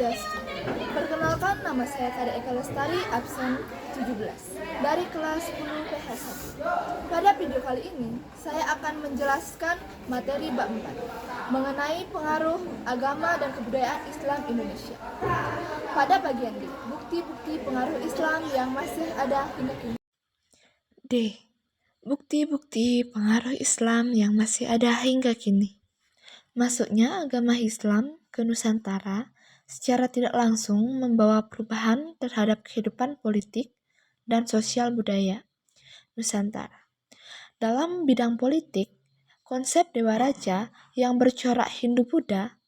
Swastiastu. Perkenalkan, nama saya Kade Eka Lestari, absen 17, dari kelas 10 PH1. Pada video kali ini, saya akan menjelaskan materi bab 4, mengenai pengaruh agama dan kebudayaan Islam Indonesia. Pada bagian D, bukti-bukti pengaruh Islam yang masih ada hingga kini. D. Bukti-bukti pengaruh Islam yang masih ada hingga kini. Masuknya agama Islam ke Nusantara secara tidak langsung membawa perubahan terhadap kehidupan politik dan sosial budaya Nusantara. Dalam bidang politik, konsep Dewa Raja yang bercorak Hindu-Buddha,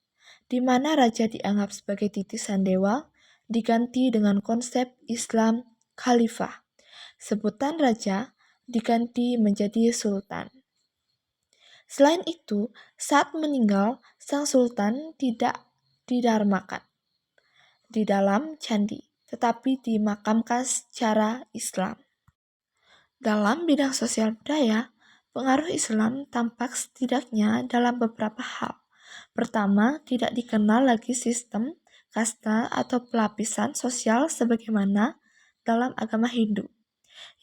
di mana raja dianggap sebagai titisan dewa, diganti dengan konsep Islam Khalifah. Sebutan raja diganti menjadi sultan. Selain itu, saat meninggal, sang sultan tidak didarmakan di dalam candi, tetapi dimakamkan secara Islam. Dalam bidang sosial budaya, pengaruh Islam tampak setidaknya dalam beberapa hal. Pertama, tidak dikenal lagi sistem kasta atau pelapisan sosial sebagaimana dalam agama Hindu.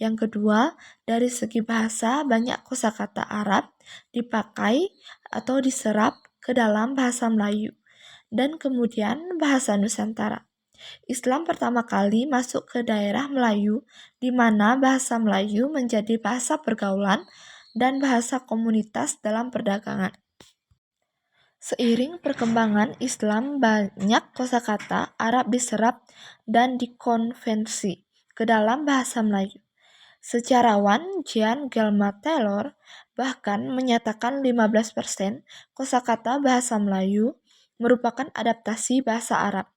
Yang kedua, dari segi bahasa, banyak kosakata Arab dipakai atau diserap ke dalam bahasa Melayu dan kemudian bahasa Nusantara. Islam pertama kali masuk ke daerah Melayu, di mana bahasa Melayu menjadi bahasa pergaulan dan bahasa komunitas dalam perdagangan. Seiring perkembangan Islam, banyak kosakata Arab diserap dan dikonvensi ke dalam bahasa Melayu. Sejarawan Jean Gelma Taylor bahkan menyatakan 15% kosakata bahasa Melayu merupakan adaptasi bahasa Arab.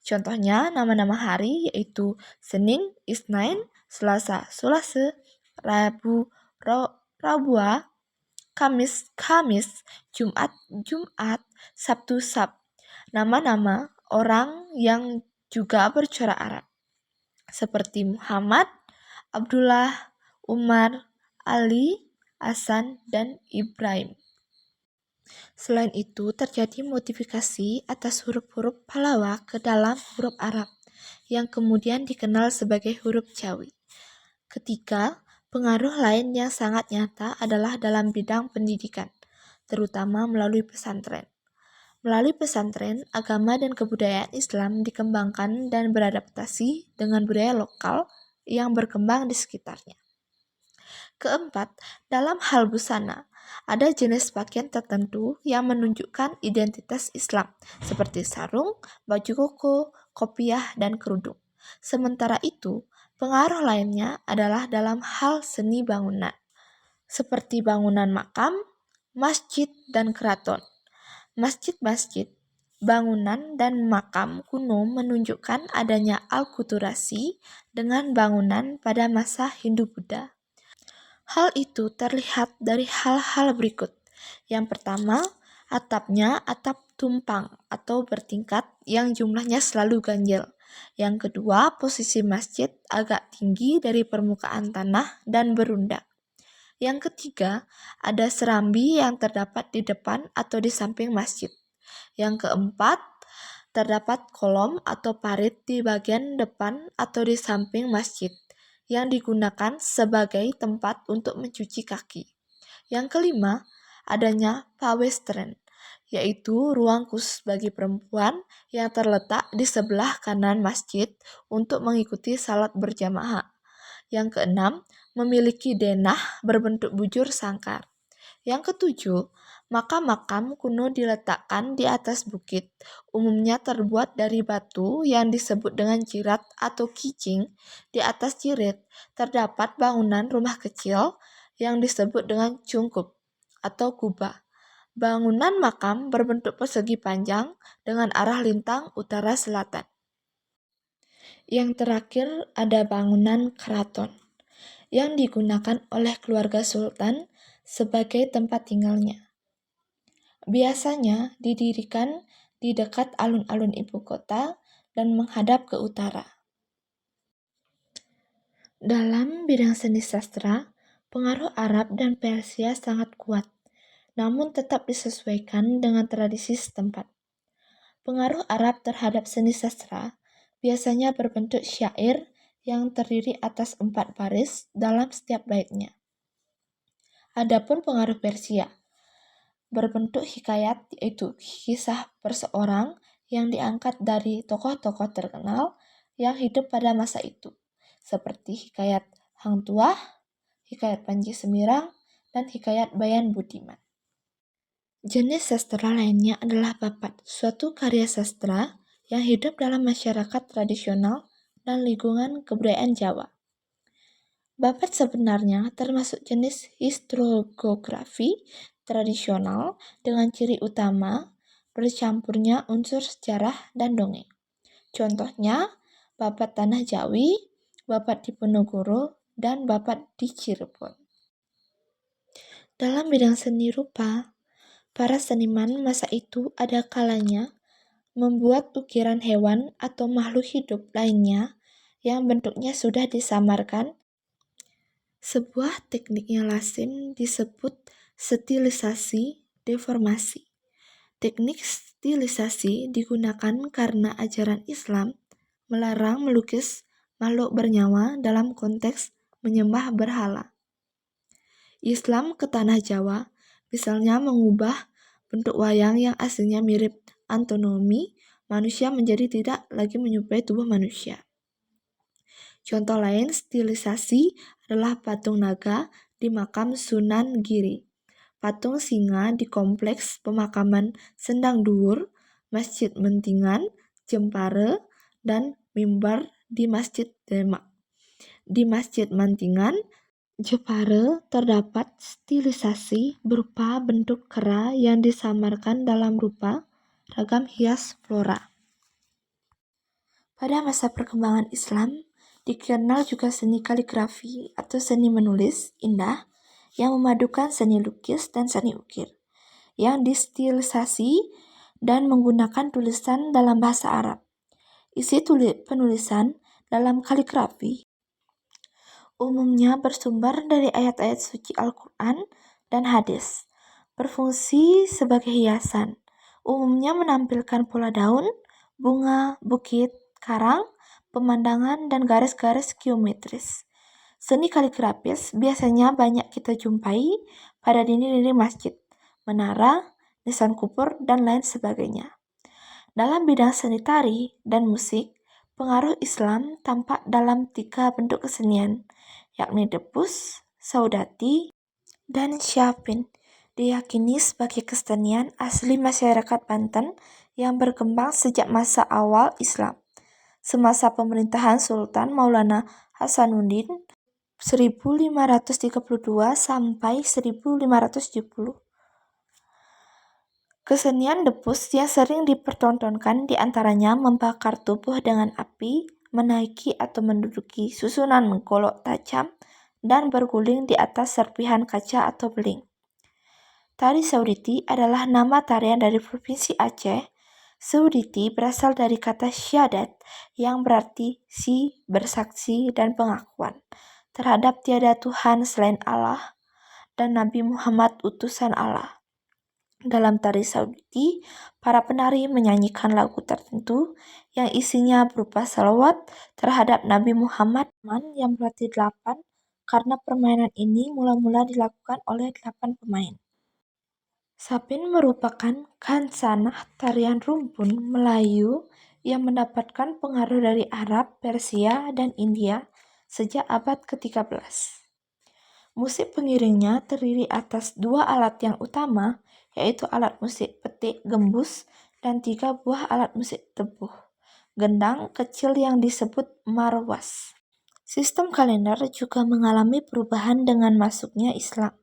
Contohnya nama-nama hari yaitu Senin, Isnain, Selasa, Sulase, Rabu, Rabua, Kamis, Jumat, Sabtu, Sab. Nama-nama orang yang juga bercorak Arab seperti Muhammad, Abdullah, Umar, Ali, Hasan, dan Ibrahim. Selain itu, terjadi modifikasi atas huruf-huruf Pahlawa ke dalam huruf Arab, yang kemudian dikenal sebagai huruf Jawi. Ketiga, pengaruh lain yang sangat nyata adalah dalam bidang pendidikan, terutama melalui pesantren. Melalui pesantren, agama dan kebudayaan Islam dikembangkan dan beradaptasi dengan budaya lokal yang berkembang di sekitarnya. Keempat, dalam hal busana, ada jenis pakaian tertentu yang menunjukkan identitas Islam, seperti sarung, baju koko, kopiah, dan kerudung. Sementara itu, pengaruh lainnya adalah dalam hal seni bangunan, seperti bangunan makam, masjid, dan keraton. Masjid-masjid, bangunan, dan makam kuno menunjukkan adanya alkulturasi dengan bangunan pada masa Hindu-Buddha. Hal itu terlihat dari hal-hal berikut. Yang pertama, atapnya atap tumpang atau bertingkat yang jumlahnya selalu ganjil. Yang kedua, posisi masjid agak tinggi dari permukaan tanah dan berundak. Yang ketiga, ada serambi yang terdapat di depan atau di samping masjid. Yang keempat, terdapat kolom atau parit di bagian depan atau di samping masjid yang digunakan sebagai tempat untuk mencuci kaki. Yang kelima, adanya pawestren, yaitu ruang khusus bagi perempuan yang terletak di sebelah kanan masjid untuk mengikuti salat berjamaah. Yang keenam, memiliki denah berbentuk bujur sangkar. Yang ketujuh, makam-makam kuno diletakkan di atas bukit, umumnya terbuat dari batu yang disebut dengan jirat atau kicing. Di atas jirat terdapat bangunan rumah kecil yang disebut dengan cungkup atau kubah. Bangunan makam berbentuk persegi panjang dengan arah lintang utara-selatan. Yang terakhir ada bangunan keraton yang digunakan oleh keluarga sultan sebagai tempat tinggalnya. Biasanya didirikan di dekat alun-alun ibu kota dan menghadap ke utara. Dalam bidang seni sastra, pengaruh Arab dan Persia sangat kuat, namun tetap disesuaikan dengan tradisi setempat. Pengaruh Arab terhadap seni sastra biasanya berbentuk syair yang terdiri atas 4 baris dalam setiap baitnya. Adapun pengaruh Persia berbentuk hikayat, yaitu kisah perseorang yang diangkat dari tokoh-tokoh terkenal yang hidup pada masa itu, seperti hikayat Hang Tuah, hikayat Panji Semirang, dan hikayat Bayan Budiman. Jenis sastra lainnya adalah bapat, suatu karya sastra yang hidup dalam masyarakat tradisional dan lingkungan kebudayaan Jawa. Bapat sebenarnya termasuk jenis historiografi tradisional dengan ciri utama bercampurnya unsur sejarah dan dongeng. Contohnya, bapat Tanah Jawi, bapat Diponegoro, dan bapat di Cirebon. Dalam bidang seni rupa, para seniman masa itu ada kalanya membuat ukiran hewan atau makhluk hidup lainnya yang bentuknya sudah disamarkan. Sebuah teknik yang lazim disebut stilisasi deformasi. Teknik stilisasi digunakan karena ajaran Islam melarang melukis makhluk bernyawa dalam konteks menyembah berhala. Islam ke tanah Jawa misalnya mengubah bentuk wayang yang aslinya mirip anatomi manusia menjadi tidak lagi menyerupai tubuh manusia. Contoh lain stilisasi adalah patung naga di makam Sunan Giri, patung singa di kompleks pemakaman Sendang Duhur, Masjid Mentingan, Jempare, dan mimbar di Masjid Demak. Di Masjid Mentingan, Jepara terdapat stilisasi berupa bentuk kera yang disamarkan dalam rupa ragam hias flora. Pada masa perkembangan Islam, dikenal juga seni kaligrafi atau seni menulis indah yang memadukan seni lukis dan seni ukir, yang distilisasi dan menggunakan tulisan dalam bahasa Arab. Isi penulisan dalam kaligrafi umumnya bersumber dari ayat-ayat suci Al-Quran dan hadis, berfungsi sebagai hiasan, umumnya menampilkan pola daun, bunga, bukit, karang, pemandangan, dan garis-garis geometris. Seni kaligrafis biasanya banyak kita jumpai pada dinding-dinding masjid, menara, nisan kupur, dan lain sebagainya. Dalam bidang seni tari dan musik, pengaruh Islam tampak dalam 3 bentuk kesenian, yakni debus, saudati, dan syafin. Diyakini sebagai kesenian asli masyarakat Banten yang berkembang sejak masa awal Islam, semasa pemerintahan Sultan Maulana Hasanuddin 1532 sampai 1570. Kesenian debus yang sering dipertontonkan diantaranya membakar tubuh dengan api, menaiki atau menduduki susunan golok tajam, dan berguling di atas serpihan kaca atau beling. Tari Sauditi adalah nama tarian dari Provinsi Aceh. Sauditi berasal dari kata syahadat yang berarti si, bersaksi, dan pengakuan terhadap tiada Tuhan selain Allah dan Nabi Muhammad utusan Allah. Dalam tari Sauditi, para penari menyanyikan lagu tertentu yang isinya berupa salawat terhadap Nabi Muhammad yang berarti 8 karena permainan ini mula-mula dilakukan oleh 8 pemain. Sapin merupakan khansanah tarian rumpun Melayu yang mendapatkan pengaruh dari Arab, Persia, dan India sejak abad ke-13. Musik pengiringnya terdiri atas 2 alat yang utama, yaitu alat musik petik gembus dan 3 buah alat musik tebuh, gendang kecil yang disebut marwas. Sistem kalender juga mengalami perubahan dengan masuknya Islam.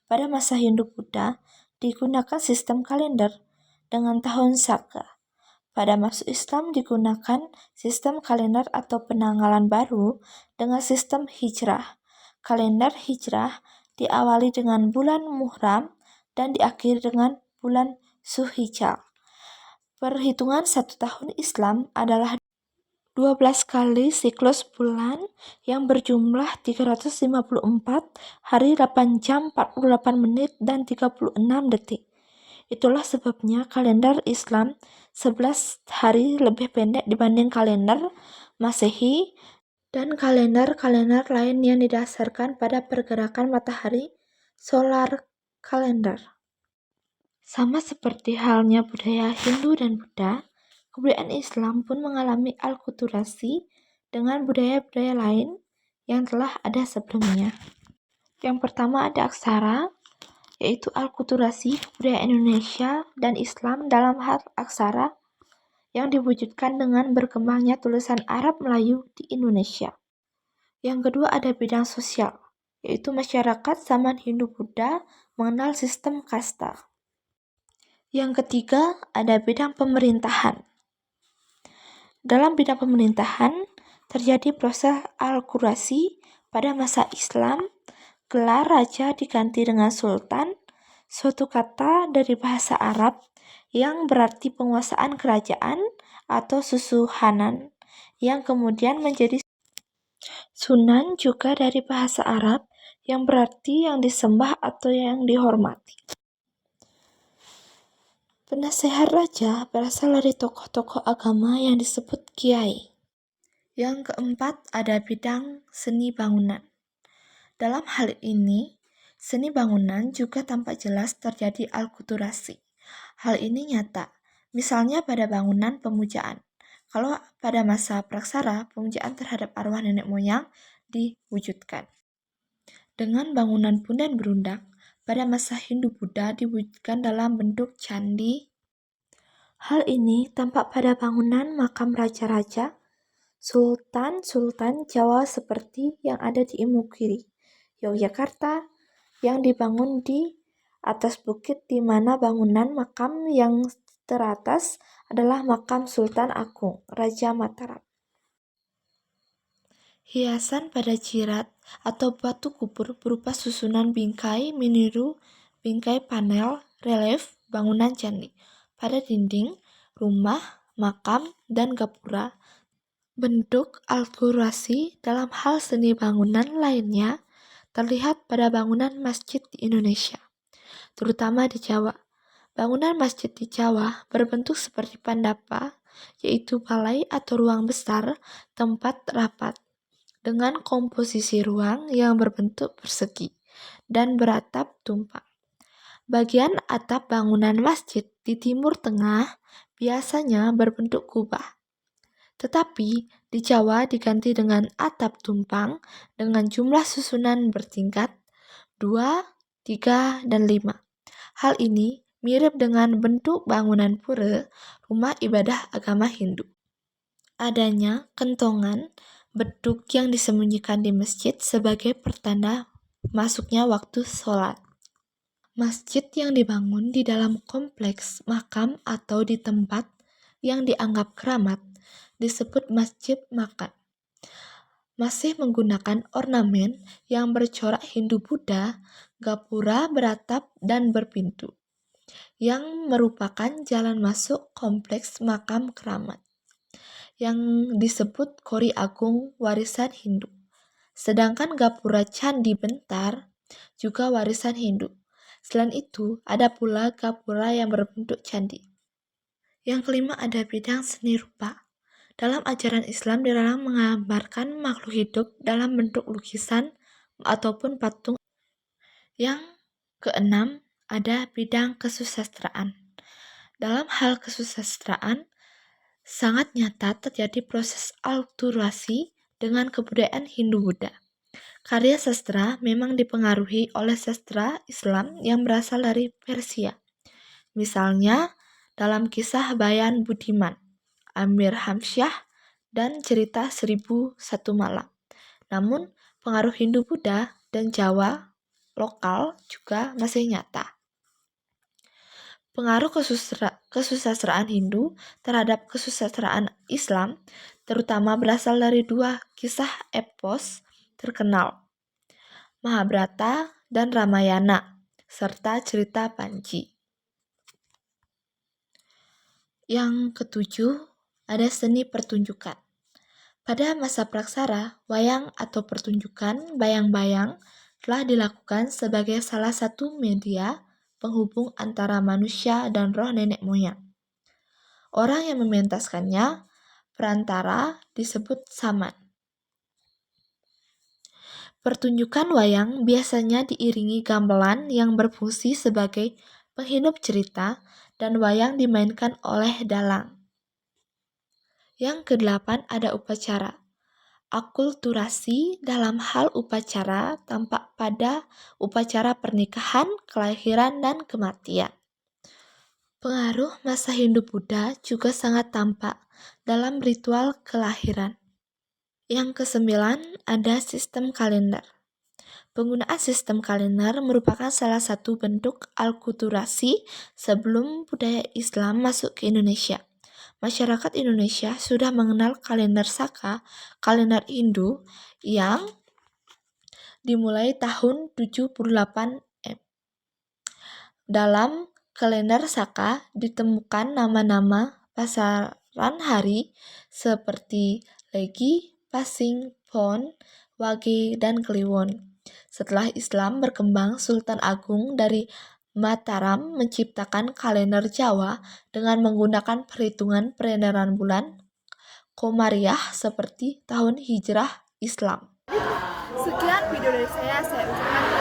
Pada masa Hindu-Buddha, digunakan sistem kalender dengan tahun Saka. Pada masuk Islam digunakan sistem kalender atau penanggalan baru dengan sistem hijrah. Kalender hijrah diawali dengan bulan Muharram dan diakhiri dengan bulan Zulhijjah. Perhitungan 1 tahun Islam adalah 12 kali siklus bulan yang berjumlah 354 hari 8 jam 48 menit dan 36 detik. Itulah sebabnya kalender Islam 11 hari lebih pendek dibanding kalender Masehi dan kalender-kalender lain yang didasarkan pada pergerakan matahari solar kalender. Sama seperti halnya budaya Hindu dan Buddha, kebudayaan Islam pun mengalami alkulturasi dengan budaya-budaya lain yang telah ada sebelumnya. Yang pertama ada aksara, yaitu alkulturasi budaya Indonesia dan Islam dalam hal aksara yang diwujudkan dengan berkembangnya tulisan Arab Melayu di Indonesia. Yang kedua ada bidang sosial, yaitu masyarakat zaman Hindu-Buddha mengenal sistem kasta. Yang ketiga ada bidang pemerintahan. Dalam bidang pemerintahan terjadi proses alkulturasi pada masa Islam. Gelar raja diganti dengan sultan, suatu kata dari bahasa Arab yang berarti penguasaan kerajaan atau susuhanan, yang kemudian menjadi sunan juga dari bahasa Arab yang berarti yang disembah atau yang dihormati. Penasehat raja berasal dari tokoh-tokoh agama yang disebut kiai. Yang keempat ada bidang seni bangunan. Dalam hal ini, seni bangunan juga tampak jelas terjadi alkulturasi. Hal ini nyata, misalnya pada bangunan pemujaan. Kalau pada masa praksara, pemujaan terhadap arwah nenek moyang diwujudkan. Dengan bangunan punden berundak, pada masa Hindu-Buddha diwujudkan dalam bentuk candi. Hal ini tampak pada bangunan makam raja-raja, sultan-sultan Jawa seperti yang ada di Imogiri, Yogyakarta, yang dibangun di atas bukit di mana bangunan makam yang teratas adalah makam Sultan Agung, Raja Mataram. Hiasan pada jirat atau batu kubur berupa susunan bingkai meniru bingkai panel relief bangunan candi pada dinding, rumah, makam, dan gapura. Bentuk alkulturasi dalam hal seni bangunan lainnya terlihat pada bangunan masjid di Indonesia, terutama di Jawa. Bangunan masjid di Jawa berbentuk seperti pandapa, yaitu balai atau ruang besar tempat rapat, dengan komposisi ruang yang berbentuk persegi dan beratap tumpang. Bagian atap bangunan masjid di Timur Tengah biasanya berbentuk kubah. Tetapi di Jawa diganti dengan atap tumpang dengan jumlah susunan bertingkat 2, 3, dan 5. Hal ini mirip dengan bentuk bangunan pura, rumah ibadah agama Hindu. Adanya kentongan beduk yang disembunyikan di masjid sebagai pertanda masuknya waktu sholat. Masjid yang dibangun di dalam kompleks makam atau di tempat yang dianggap keramat disebut masjid makan. Masih menggunakan ornamen yang bercorak Hindu-Buddha, gapura beratap dan berpintu, yang merupakan jalan masuk kompleks makam keramat, yang disebut Kori Agung warisan Hindu. Sedangkan gapura Candi Bentar juga warisan Hindu. Selain itu, ada pula gapura yang berbentuk candi. Yang kelima ada bidang seni rupa. Dalam ajaran Islam dilarang menggambarkan makhluk hidup dalam bentuk lukisan ataupun patung. Yang keenam ada bidang kesusastraan. Dalam hal kesusastraan, sangat nyata terjadi proses alkulturasi dengan kebudayaan Hindu-Buddha. Karya sastra memang dipengaruhi oleh sastra Islam yang berasal dari Persia. Misalnya, dalam kisah Bayan Budiman, Amir Hamsyah, dan cerita 1001 Malam. Namun, pengaruh Hindu-Buddha dan Jawa lokal juga masih nyata. Pengaruh kesusastraan Hindu terhadap kesusastraan Islam terutama berasal dari dua kisah epos terkenal, Mahabharata dan Ramayana, serta cerita Panji. Yang ketujuh, ada seni pertunjukan. Pada masa praksara, wayang atau pertunjukan bayang-bayang telah dilakukan sebagai salah satu media penghubung antara manusia dan roh nenek moyang. Orang yang mementaskannya, perantara, disebut saman. Pertunjukan wayang biasanya diiringi gamelan yang berfungsi sebagai penghidup cerita dan wayang dimainkan oleh dalang. Yang kedelapan ada upacara. Akulturasi dalam hal upacara tampak pada upacara pernikahan, kelahiran, dan kematian. Pengaruh masa Hindu-Buddha juga sangat tampak dalam ritual kelahiran. Yang kesembilan ada sistem kalender. Penggunaan sistem kalender merupakan salah satu bentuk alkulturasi sebelum budaya Islam masuk ke Indonesia. Masyarakat Indonesia sudah mengenal kalender Saka, kalender Hindu yang dimulai tahun 78 M. Dalam kalender Saka ditemukan nama-nama pasaran hari seperti Legi, Pasing, Pon, Wage, dan Kliwon. Setelah Islam berkembang, Sultan Agung dari Mataram menciptakan kalender Jawa dengan menggunakan perhitungan peredaran bulan Komariah seperti tahun hijrah Islam. Sekian video dari saya ucapkan